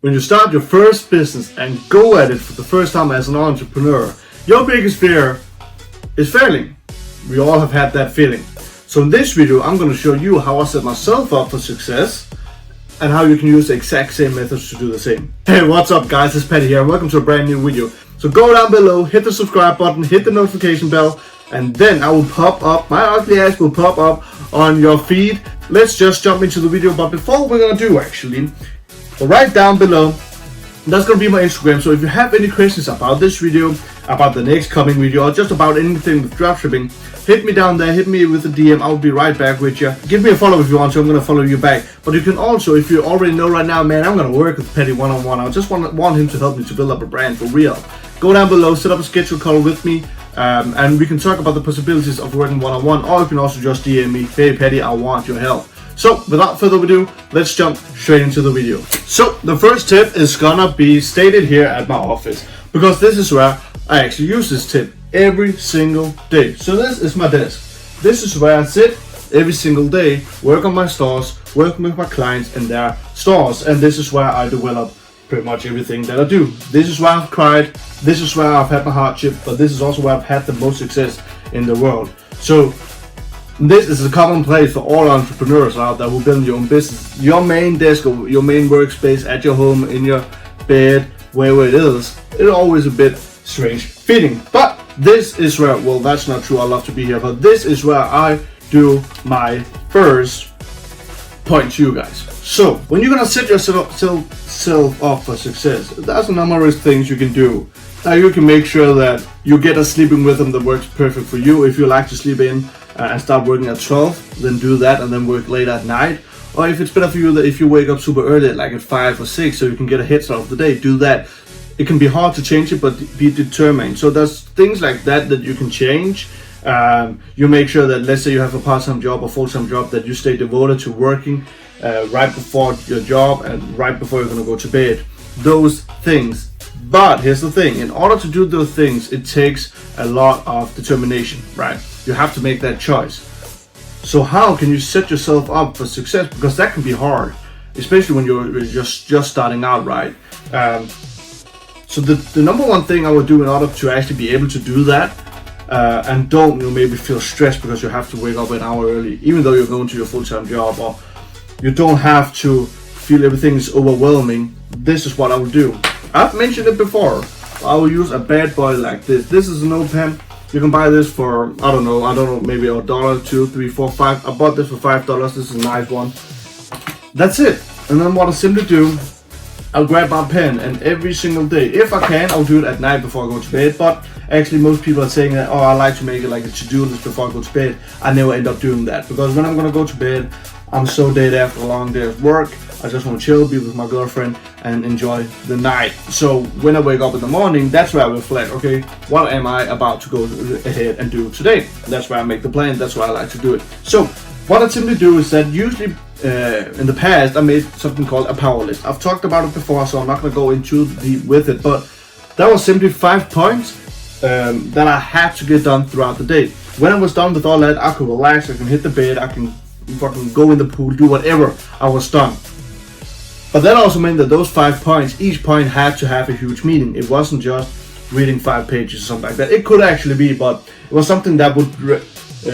When you start your first business and go at it for the first time as an entrepreneur, your biggest fear is failing. We all have had that feeling. So in this video, I'm going to show you how I set myself up for success and how you can use the exact same methods to do the same. Hey, what's up guys, it's Patty here and welcome to a brand new video. So go down below, hit the subscribe button, hit the notification bell, and then I will pop up, my ugly ass will pop up on your feed. Let's just jump into the video, but before we're going to do actually, right down below, that's going to be my Instagram. So if you have any questions about this video, about the next coming video, or just about anything with dropshipping, hit me down there, hit me with a DM, I'll be right back with you. Give me a follow if you want to, I'm going to follow you back. But you can also, if you already know right now, man, I'm going to work with Petty one-on-one. I just want him to help me to build up a brand for real. Go down below, set up a schedule call with me, and we can talk about the possibilities of working one-on-one, or you can also just DM me, hey Petty, I want your help. So without further ado, let's jump straight into the video. So the first tip is gonna be stated here at my office, because this is where I actually use this tip every single day. So this is my desk. This is where I sit every single day, work on my stores, working with my clients and their stores, and this is where I develop pretty much everything that I do. This is where I've cried, this is where I've had my hardship, but this is also where I've had the most success in the world. So this is a common place for all entrepreneurs out there who build your own business. Your main desk or your main workspace at your home, in your bed, wherever it is, it's always a bit strange feeling. But this is where, well, that's not true, I love to be here, but this is where I do my first point to you guys. So when you're gonna set yourself up for success, there's a numerous things you can do. Now you can make sure that you get a sleeping rhythm that works perfect for you. If you like to sleep in and start working at 12, then do that and then work late at night. Or if it's better for you that if you wake up super early, like at 5 or 6, so you can get a head start of the day, do that. It can be hard to change it, but be determined. So there's things like that you can change. You make sure that, let's say you have a part-time job or full-time job, that you stay devoted to working right before your job and right before you're gonna go to bed. Those things. But here's the thing, in order to do those things, it takes a lot of determination, right? You have to make that choice. So how can you set yourself up for success? Because that can be hard, especially when you're just starting out, right? So the number one thing I would do in order to actually be able to do that, and don't maybe feel stressed because you have to wake up an hour early, even though you're going to your full-time job, or you don't have to feel everything is overwhelming. This is what I would do. I've mentioned it before. I will use a bad boy like this. This is a note pen. You can buy this for, I don't know, maybe $1, $2, $3, $4, $5. I bought this for $5. This is a nice one. That's it. And then what I simply do, I'll grab my pen, and every single day, if I can, I'll do it at night before I go to bed. But actually most people are saying that, oh, I like to make it like a to-do list before I go to bed. I never end up doing that, because when I'm gonna go to bed, I'm so dead after a long day of work. I just want to chill, be with my girlfriend, and enjoy the night. So when I wake up in the morning, that's where I reflect, okay, what am I about to go ahead and do today? That's where I make the plan, that's why I like to do it. So what I simply do is that usually in the past, I made something called a power list. I've talked about it before, so I'm not going to go into deep with it, but that was simply 5 points that I had to get done throughout the day. When I was done with all that, I could relax, I can hit the bed, I can fucking go in the pool, do whatever. I was done. But that also meant that those 5 points, each point had to have a huge meaning. It wasn't just reading 5 pages or something like that. It could actually be, but it was something that would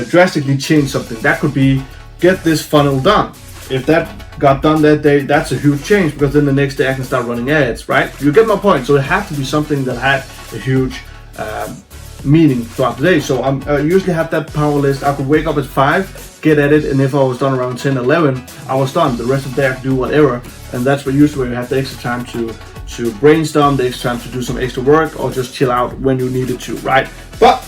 drastically change something. That could be, get this funnel done. If that got done that day, that's a huge change, because then the next day I can start running ads, right? You get my point. So it had to be something that had a huge meaning throughout the day. So I usually have that power list. I could wake up at 5, get at it, and if I was done around 10, 11, I was done. The rest of the day I could do whatever, and that's where usually you have the extra time to brainstorm, the extra time to do some extra work, or just chill out when you needed to, right? But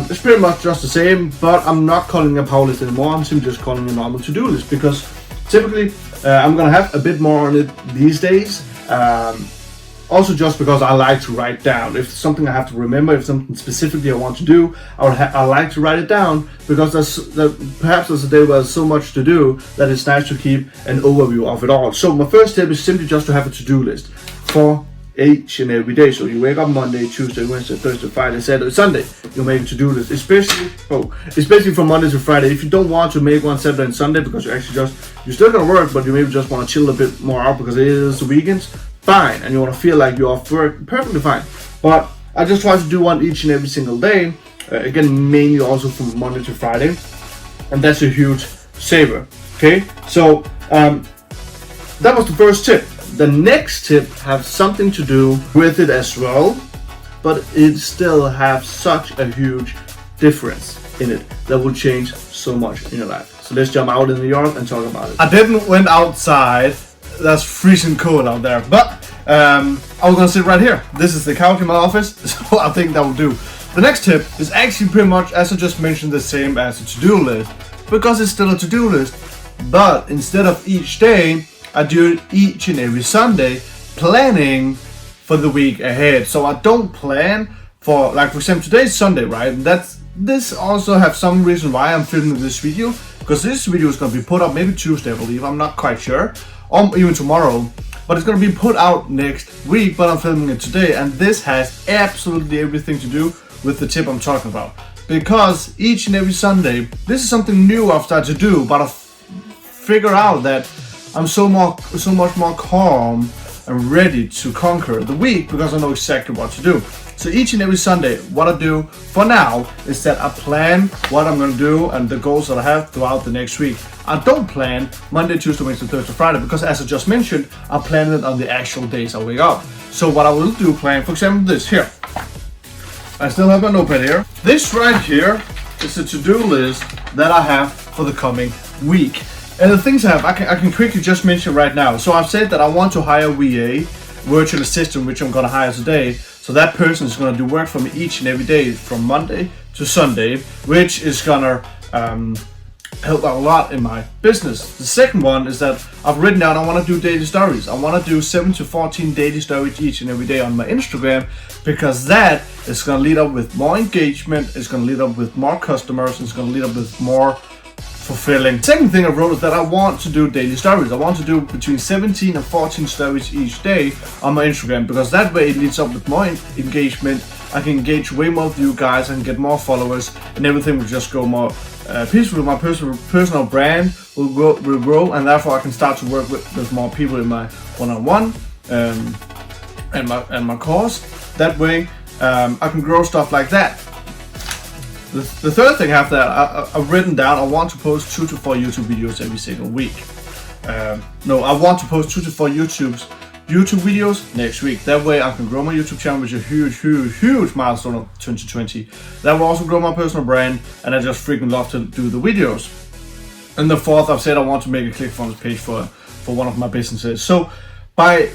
it's pretty much just the same, but I'm not calling it a power list anymore. I'm simply just calling it a normal to-do list, because typically I'm gonna have a bit more on it these days. Also just because I like to write down. If it's something I have to remember, if something specifically I want to do, I like to write it down, because perhaps there's a day where there's so much to do that it's nice to keep an overview of it all. So my first step is simply just to have a to-do list for each and every day. So you wake up Monday, Tuesday, Wednesday, Thursday, Friday, Saturday, Sunday. You make a to-do list, especially from Monday to Friday. If you don't want to make one Saturday and Sunday, because you're still gonna work, but you maybe just want to chill a bit more out because it is the weekends, fine, and you want to feel like you are perfectly fine. But I just try to do one each and every single day. Again, mainly also from Monday to Friday, and that's a huge saver. Okay, so that was the first tip. The next tip has something to do with it as well, but it still has such a huge difference in it that will change so much in your life. So let's jump out in the yard and talk about it. I didn't went outside. That's freezing cold out there, but I was gonna sit right here. This is the couch in my office, so I think that will do. The next tip is actually pretty much, as I just mentioned, the same as a to-do list, because it's still a to-do list, but instead of each day, I do it each and every Sunday, planning for the week ahead. So I don't plan for, like for example, today's Sunday, right? And this also have some reason why I'm filming this video, because this video is gonna be put up maybe Tuesday, I believe, I'm not quite sure, or even tomorrow. But it's gonna be put out next week, but I'm filming it today, and this has absolutely everything to do with the tip I'm talking about. Because each and every Sunday, this is something new I've started to do, but I figure out that I'm so much more calm and ready to conquer the week because I know exactly what to do. So each and every Sunday, what I do for now is that I plan what I'm gonna do and the goals that I have throughout the next week. I don't plan Monday, Tuesday, Wednesday, Thursday, Friday, because as I just mentioned, I plan it on the actual days I wake up. So what I will do, plan, for example, this here. I still have my notepad here. This right here is a to-do list that I have for the coming week. And the things I can quickly just mention right now. So I've said that I want to hire a VA, virtual assistant, which I'm gonna hire today. So that person is gonna do work for me each and every day from Monday to Sunday, which is gonna help out a lot in my business. The second one is that I've written down I want to do daily stories. I want to do 7 to 14 daily stories each and every day on my Instagram, because that is going to lead up with more engagement, it's going to lead up with more customers, it's going to lead up with more fulfilling. Second thing I wrote is that I want to do daily stories. I want to do between 17 and 14 stories each day on my Instagram, because that way it leads up with more engagement. I can engage way more with you guys and get more followers, and everything will just go more peacefully. My personal brand will grow, and therefore I can start to work with more people in my one-on-one and my course. That way I can grow stuff like that. The third thing I have that I've written down, I want to post 2 to 4 YouTube videos every single week. No, I want to post 2 to 4 YouTube videos next week. That way I can grow my YouTube channel, which is a huge milestone of 2020. That will also grow my personal brand, and I just freaking love to do the videos. And the fourth, I've said I want to make a ClickFunnels page for one of my businesses. So by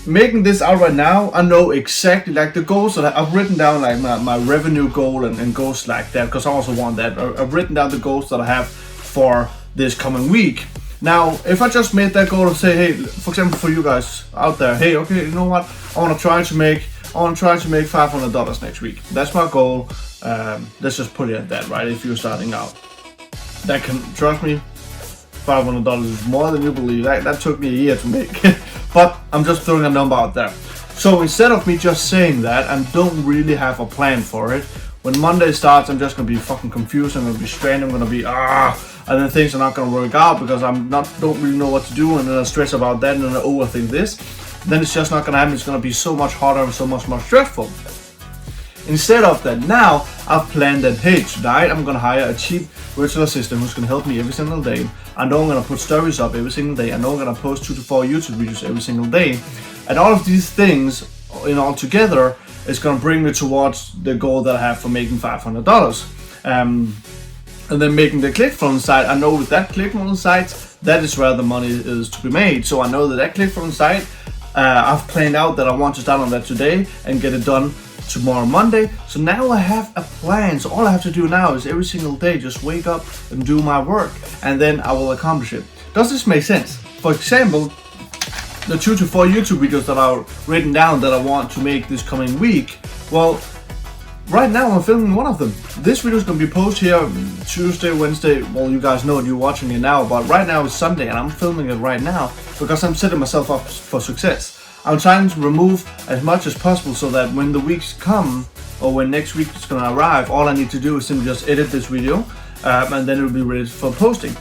making this out right now, I know exactly like the goals that I've written down, like my revenue goal and goals like that, because I also want that. I've written down the goals that I have for this coming week. Now, if I just made that goal and say, hey, for example, for you guys out there, hey, okay, you know what? I want to try to make $500 next week. That's my goal. Let's just put it at that, right? If you're starting out, that can, trust me, $500 is more than you believe. That took me a year to make, but I'm just throwing a number out there. So instead of me just saying that and don't really have a plan for it, when Monday starts, I'm just gonna be fucking confused. I'm gonna be strained. I'm gonna be and then things are not gonna work out because don't really know what to do, and then I stress about that, and then I overthink this. Then it's just not gonna happen. It's gonna be so much harder and so much more stressful. Instead of that, now I've planned that, hey, tonight I'm gonna hire a cheap virtual assistant who's gonna help me every single day. I know I'm gonna put stories up every single day. I know I'm gonna post 2 to 4 YouTube videos every single day, and all of these things, all together, is gonna bring me towards the goal that I have for making $500. And then making the ClickFunnels site, I know with that ClickFunnels site, that is where the money is to be made. So I know that ClickFunnels site, I've planned out that I want to start on that today and get it done tomorrow, Monday. So now I have a plan. So all I have to do now is every single day just wake up and do my work, and then I will accomplish it. Does this make sense? For example, the 2 to 4 YouTube videos that are written down that I want to make this coming week, well, right now I'm filming one of them. This video is going to be posted here Tuesday, Wednesday. Well, you guys know it, you're watching it now, but right now it's Sunday and I'm filming it right now because I'm setting myself up for success. I'm trying to remove as much as possible so that when the weeks come, or when next week is going to arrive, all I need to do is simply just edit this video and then it will be ready for posting.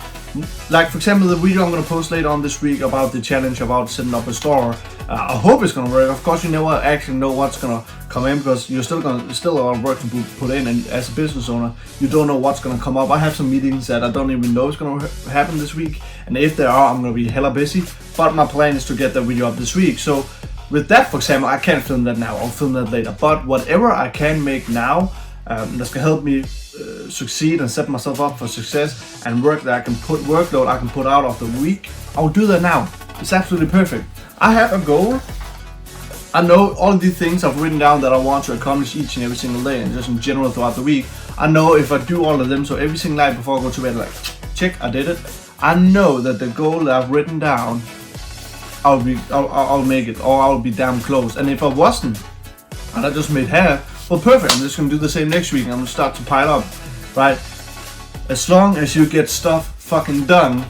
Like for example, the video I'm gonna post later on this week about the challenge about setting up a store. I hope it's gonna work. Of course, you never actually know what's gonna come in because you're still a lot of work to put in, and as a business owner, you don't know what's gonna come up. I have some meetings that I don't even know is gonna happen this week, and if there are, I'm gonna be hella busy. But my plan is to get that video up this week. So with that, for example, I can't film that now. I'll film that later. But whatever I can make now, that's gonna help me succeed and set myself up for success, and workload I can put out of the week, I'll do that now. It's absolutely perfect. I have a goal. I know all of these things I've written down that I want to accomplish each and every single day, and just in general throughout the week. I know if I do all of them, so every single night before I go to bed, like, check, I did it. I know that the goal that I've written down, I'll make it, or I'll be damn close. And if I wasn't, and I just made half, well, perfect. I'm just gonna do the same next week, and I'm gonna start to pile up, right? As long as you get stuff fucking done,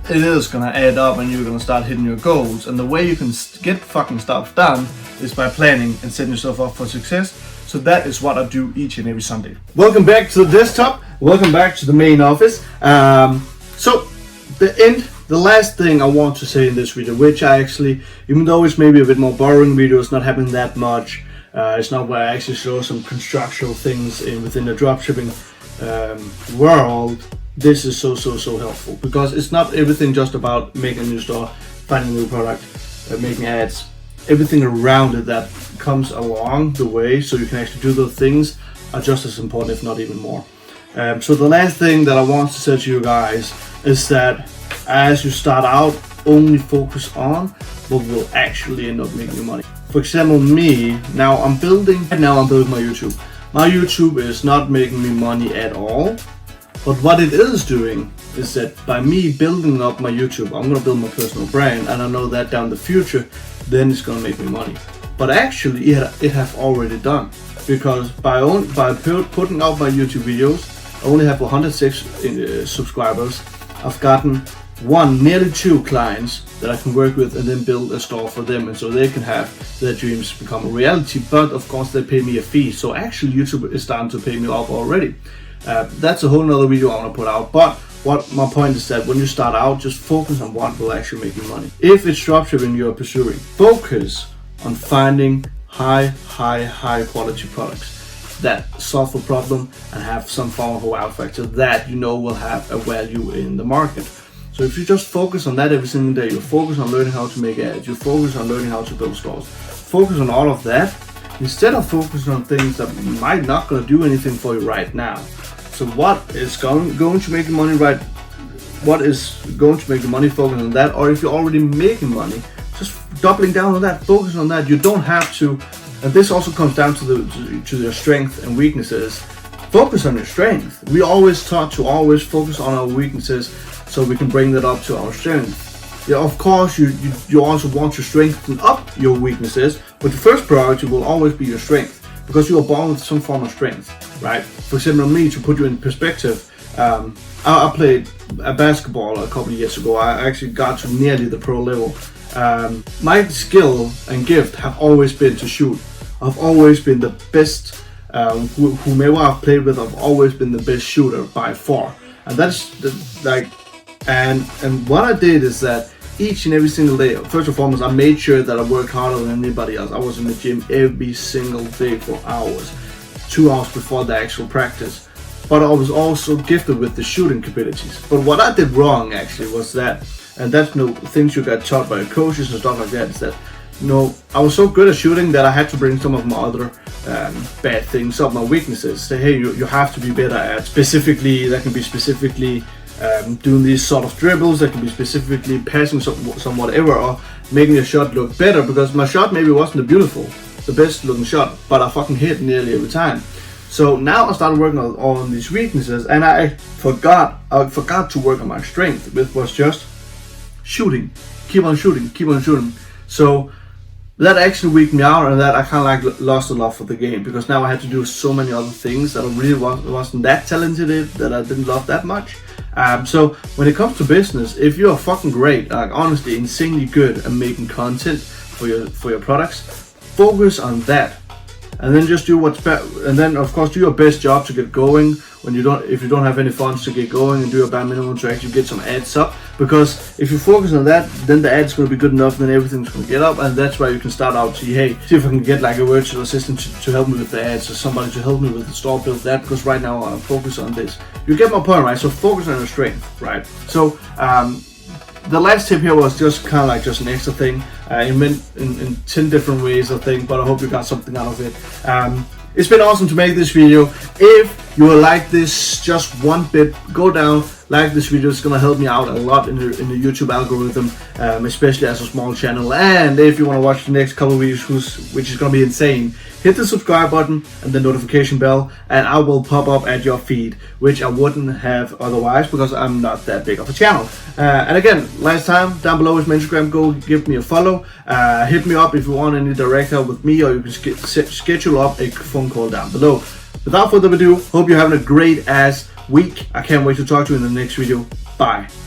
it is gonna add up, and you're gonna start hitting your goals. And the way you can get fucking stuff done is by planning and setting yourself up for success. So that is what I do each and every Sunday. Welcome back to the desktop. Welcome back to the main office. So the last thing I want to say in this video, which I actually, even though it's maybe a bit more boring video, it's not happening that much. It's not where I actually show some constructional things within the dropshipping world. This is so helpful, because it's not everything just about making a new store, finding a new product, making ads. Everything around it that comes along the way, so you can actually do those things, are just as important, if not even more. So the last thing that I want to say to you guys is that as you start out, only focus on what will actually end up making you money. For example, me, now I'm building my YouTube. My YouTube is not making me money at all, but what it is doing is that by me building up my YouTube, I'm gonna build my personal brand, and I know that down the future, then it's gonna make me money. But actually, it has already done, because by putting out my YouTube videos, I only have 106 subscribers. I've gotten nearly two clients that I can work with and then build a store for them, and so they can have their dreams become a reality. But of course, they pay me a fee. So actually, YouTube is starting to pay me off already. That's a whole nother video I want to put out. But what my point is that when you start out, just focus on what will actually make you money. If it's dropshipping you're pursuing, focus on finding high quality products that solve a problem and have some form of a wow factor that you know will have a value in the market. So if you just focus on that every single day, you focus on learning how to make ads, you focus on learning how to build stores, focus on all of that, instead of focusing on things that might not gonna do anything for you right now. So what is going to make you money what is going to make you money, focus on that. Or if you're already making money, just doubling down on that, focus on that. You don't have to, and this also comes down to your strengths and weaknesses. Focus on your strength. We always taught to always focus on our weaknesses so we can bring that up to our strength. Yeah, of course, you also want to strengthen up your weaknesses, but the first priority will always be your strength, because you are born with some form of strength, right? For example, me, to put you in perspective, I played basketball a couple of years ago. I actually got to nearly the pro level. My skill and gift have always been to shoot. I've always been the best. Whomever I've played with, I've always been the best shooter by far. And that's and what I did is that each and every single day, first and foremost, I made sure that I worked harder than anybody else. I was in the gym every single day for hours, 2 hours before the actual practice. But I was also gifted with the shooting capabilities. But what I did wrong actually was that, and that's no things you got taught by coaches and stuff like that, is that, I was so good at shooting that I had to bring some of my other bad things, some of my weaknesses. Say, hey, you have to be better at specifically doing these sort of dribbles, that can be specifically passing some whatever, or making a shot look better, because my shot maybe wasn't the best looking shot, but I fucking hit nearly every time. So now I started working on these weaknesses, and I forgot to work on my strength, which was just shooting. Keep on shooting. So that actually weakened me out, and that I kind of lost a love for the game, because now I had to do so many other things that I really wasn't that talented in, that I didn't love that much. So when it comes to business, if you're fucking great, honestly insanely good at making content for your products, focus on that. and then just do what's best, and then of course do your best job to get going. If you don't have any funds to get going, and do a bare minimum to actually get some ads up, because if you focus on that, then the ads will be good enough, then everything's going to get up, and that's why you can start out see if I can get like a virtual assistant to help me with the ads, or somebody to help me with the store build that, because right now I'm focused on this. You get my point, right? So focus on your strength, right? So the last tip here was just kind of like just an extra thing. It meant in 10 different ways, I think, but I hope you got something out of it. It's been awesome to make this video. If you like this just one bit, go down, like this video. It's gonna help me out a lot in the YouTube algorithm, especially as a small channel. And if you want to watch the next couple of videos, which is gonna be insane, hit the subscribe button and the notification bell, and I will pop up at your feed, which I wouldn't have otherwise because I'm not that big of a channel. And again, last time, down below is my Instagram. Go give me a follow. Hit me up if you want any direct help with me, or you can schedule up a phone call down below. Without further ado, hope you're having a great ass week. I can't wait to talk to you in the next video. Bye.